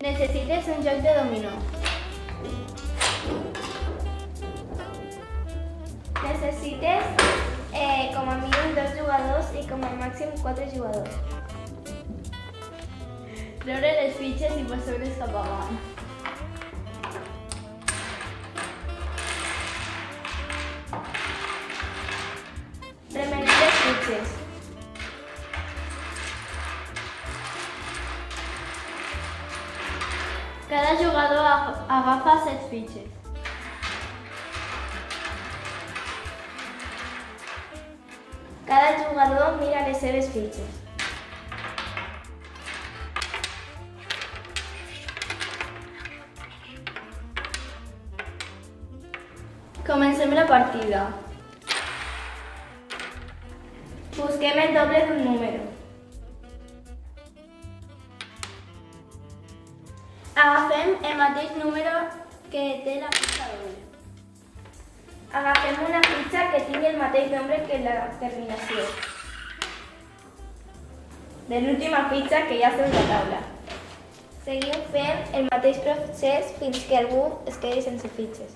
Necessites un joc de dominó. Necessites com a mínim 2 jugadors i com a màxim 4 jugadors. Treure les fitxes i passar-les cap avant. Rementir les fitxes. Cada jugador agafa 7 fitxes. Cada jugador mira les seves fitxes. Comencem la partida. Busquem el doble d'un número. Agafem el mateix número que té la fitxa doble. Agafem una fitxa que tingui el mateix nombre que la terminació de l'última fitxa que hi ha sobre la taula. Seguim fent el mateix procés fins que algú es quedi sense fitxes.